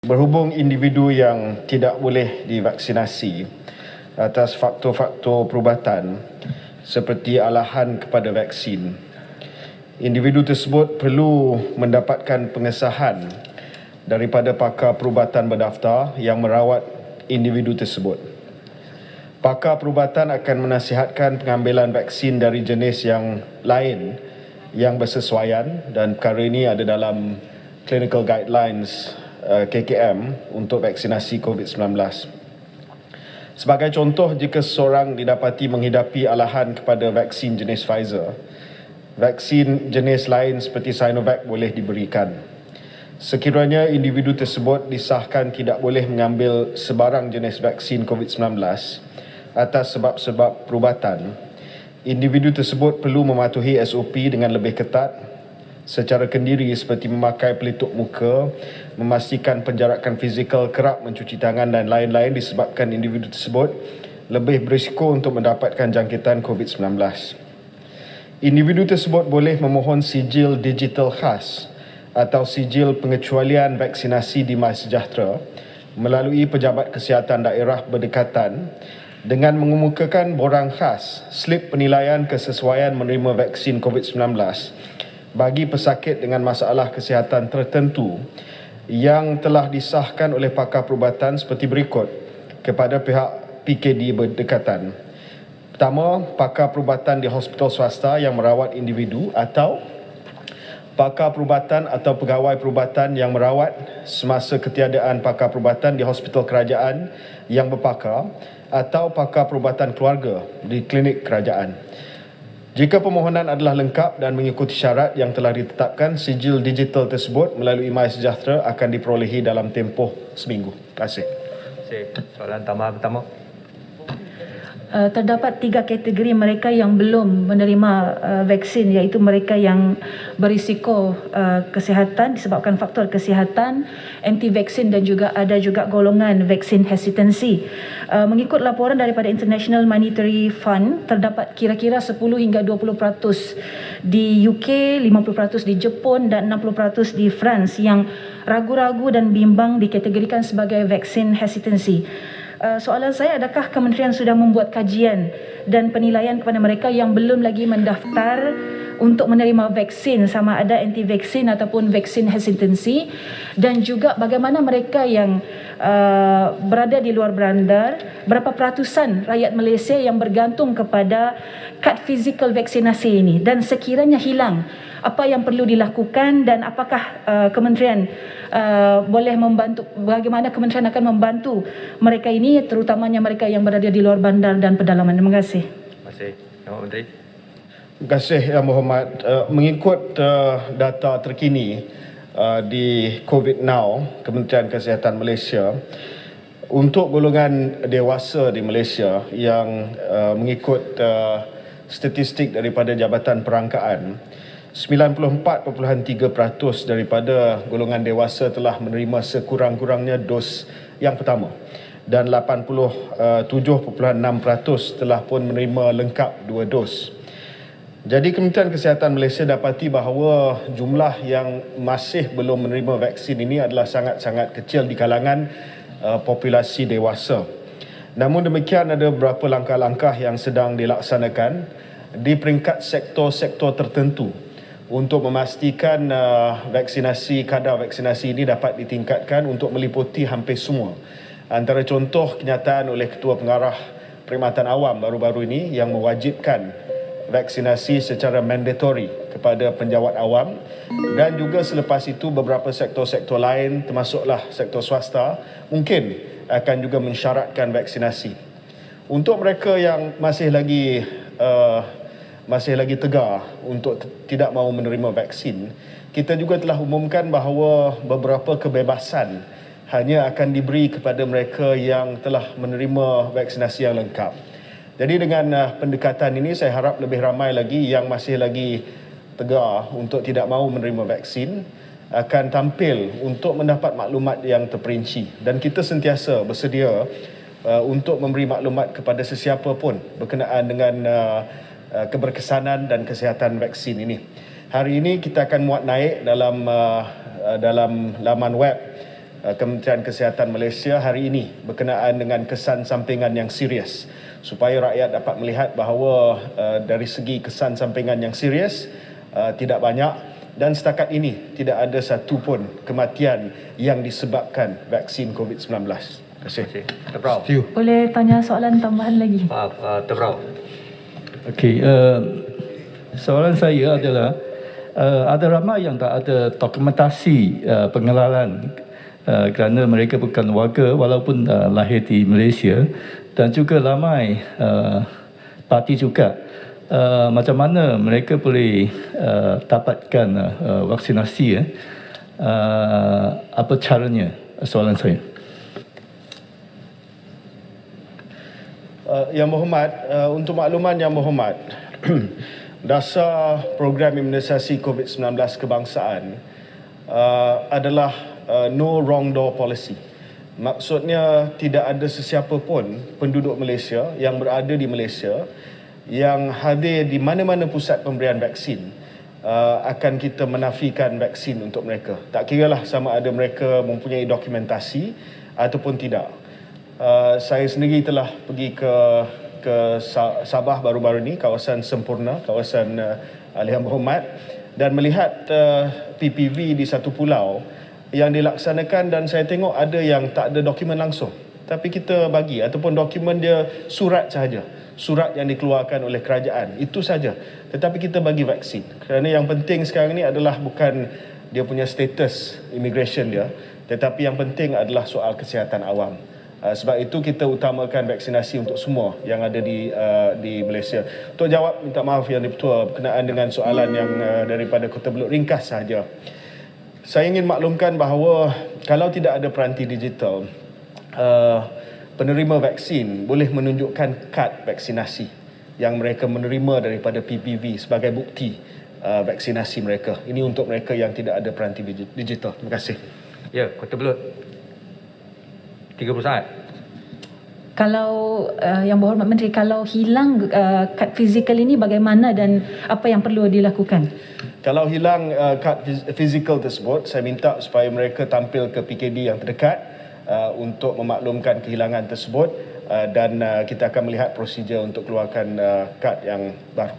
Berhubung individu yang tidak boleh divaksinasi atas faktor-faktor perubatan seperti alahan kepada vaksin, individu tersebut perlu mendapatkan pengesahan daripada pakar perubatan berdaftar yang merawat individu tersebut. Pakar perubatan akan menasihatkan pengambilan vaksin dari jenis yang lain yang bersesuaian, dan perkara ini ada dalam Clinical Guidelines KKM untuk vaksinasi COVID-19. Sebagai contoh, jika seseorang didapati menghidapi alahan kepada vaksin jenis Pfizer, vaksin jenis lain seperti Sinovac boleh diberikan. Sekiranya individu tersebut disahkan tidak boleh mengambil sebarang jenis vaksin COVID-19 atas sebab-sebab perubatan, individu tersebut perlu mematuhi SOP dengan lebih ketat secara kendiri seperti memakai pelitup muka, memastikan penjarakan fizikal, kerap mencuci tangan dan lain-lain disebabkan individu tersebut lebih berisiko untuk mendapatkan jangkitan COVID-19. Individu tersebut boleh memohon sijil digital khas atau sijil pengecualian vaksinasi di MySejahtera melalui pejabat kesihatan daerah berdekatan dengan mengemukakan borang khas slip penilaian kesesuaian menerima vaksin COVID-19 bagi pesakit dengan masalah kesihatan tertentu yang telah disahkan oleh pakar perubatan seperti berikut kepada pihak PKD berdekatan. Pertama, pakar perubatan di hospital swasta yang merawat individu atau pakar perubatan atau pegawai perubatan yang merawat semasa ketiadaan pakar perubatan di hospital kerajaan yang berpakar atau pakar perubatan keluarga di klinik kerajaan. Jika permohonan adalah lengkap dan mengikuti syarat yang telah ditetapkan, sijil digital tersebut melalui MySejahtera akan diperolehi dalam tempoh seminggu. Terima kasih. Soalan tambahan pertama. Terdapat 3 kategori mereka yang belum menerima vaksin, iaitu mereka yang berisiko kesihatan disebabkan faktor kesihatan, anti-vaksin dan juga ada juga golongan vaksin hesitancy. Mengikut laporan daripada International Monetary Fund, terdapat kira-kira 10 hingga 20% di UK, 50% di Jepun dan 60% di France yang ragu-ragu dan bimbang dikategorikan sebagai vaksin hesitancy. Soalan saya, adakah kementerian sudah membuat kajian dan penilaian kepada mereka yang belum lagi mendaftar untuk menerima vaksin, sama ada anti-vaksin ataupun vaksin hesitancy, dan juga bagaimana mereka yang berada di luar bandar, berapa peratusan rakyat Malaysia yang bergantung kepada kad fizikal vaksinasi ini, dan sekiranya hilang, apa yang perlu dilakukan dan apakah kementerian boleh membantu, bagaimana kementerian akan membantu mereka ini, terutamanya mereka yang berada di luar bandar dan pedalaman. Terima kasih. Terima kasih. Yang Menteri. Terima kasih Yang Berhormat. Mengikut data terkini di COVID Now, Kementerian Kesihatan Malaysia, untuk golongan dewasa di Malaysia yang mengikut statistik daripada Jabatan Perangkaan, 94.3% daripada golongan dewasa telah menerima sekurang-kurangnya dos yang pertama dan 87.6% telah pun menerima lengkap 2 dos. Jadi Kementerian Kesihatan Malaysia dapati bahawa jumlah yang masih belum menerima vaksin ini adalah sangat-sangat kecil di kalangan populasi dewasa. Namun demikian, ada beberapa langkah-langkah yang sedang dilaksanakan di peringkat sektor-sektor tertentu untuk memastikan vaksinasi, kadar vaksinasi ini dapat ditingkatkan untuk meliputi hampir semua. Antara contoh kenyataan oleh Ketua Pengarah Perkhidmatan Awam baru-baru ini yang mewajibkan vaksinasi secara mandatory kepada penjawat awam, dan juga selepas itu beberapa sektor-sektor lain termasuklah sektor swasta mungkin akan juga mensyaratkan vaksinasi. Untuk mereka yang masih lagi tegar untuk tidak mahu menerima vaksin, kita juga telah umumkan bahawa beberapa kebebasan hanya akan diberi kepada mereka yang telah menerima vaksinasi yang lengkap. Jadi dengan pendekatan ini, saya harap lebih ramai lagi yang masih lagi tegar untuk tidak mahu menerima vaksin akan tampil untuk mendapat maklumat yang terperinci, dan kita sentiasa bersedia untuk memberi maklumat kepada sesiapa pun berkenaan dengan keberkesanan dan kesihatan vaksin ini. Hari ini kita akan muat naik dalam laman web Kementerian Kesihatan Malaysia hari ini berkenaan dengan kesan sampingan yang serius, supaya rakyat dapat melihat bahawa dari segi kesan sampingan yang serius tidak banyak, dan setakat ini tidak ada satu pun kematian yang disebabkan vaksin COVID-19. Terima kasih. Terima kasih. Terbrau. Boleh tanya soalan tambahan lagi? Maaf, Terbrau. Okey, soalan saya adalah ada ramai yang tak ada dokumentasi pengenalan kerana mereka bukan warga walaupun lahir di Malaysia, dan juga ramai parti juga. Macam mana mereka boleh dapatkan vaksinasi? Apa caranya? Soalan saya. Yang Berhormat, untuk makluman Yang Berhormat, dasar program imunisasi COVID-19 kebangsaan adalah no wrong door policy. Maksudnya tidak ada sesiapa pun penduduk Malaysia yang berada di Malaysia yang hadir di mana-mana pusat pemberian vaksin akan kita menafikan vaksin untuk mereka. Tak kiralah sama ada mereka mempunyai dokumentasi ataupun tidak. Saya sendiri telah pergi ke Sabah baru-baru ini, kawasan Sempurna, kawasan Yang Berhormat, dan melihat PPV di satu pulau yang dilaksanakan, dan saya tengok ada yang tak ada dokumen langsung, tapi kita bagi ataupun dokumen dia surat sahaja, surat yang dikeluarkan oleh kerajaan, itu saja, tetapi kita bagi vaksin. Kerana yang penting sekarang ni adalah bukan dia punya status immigration dia, tetapi yang penting adalah soal kesihatan awam. Sebab itu kita utamakan vaksinasi untuk semua yang ada di Malaysia. Untuk jawab, minta maaf Yang Di-Pertua berkenaan dengan soalan yang daripada Kota Belud, ringkas sahaja. Saya ingin maklumkan bahawa kalau tidak ada peranti digital, penerima vaksin boleh menunjukkan kad vaksinasi yang mereka menerima daripada PPV sebagai bukti vaksinasi mereka. Ini untuk mereka yang tidak ada peranti digital. Terima kasih. Ya, Kota Belud. 30 saat. Kalau Yang Berhormat Menteri, kalau hilang kad fizikal ini bagaimana dan apa yang perlu dilakukan? Kalau hilang kad fizikal tersebut, saya minta supaya mereka tampil ke PKD yang terdekat untuk memaklumkan kehilangan tersebut, dan kita akan melihat prosedur untuk keluarkan kad yang baru.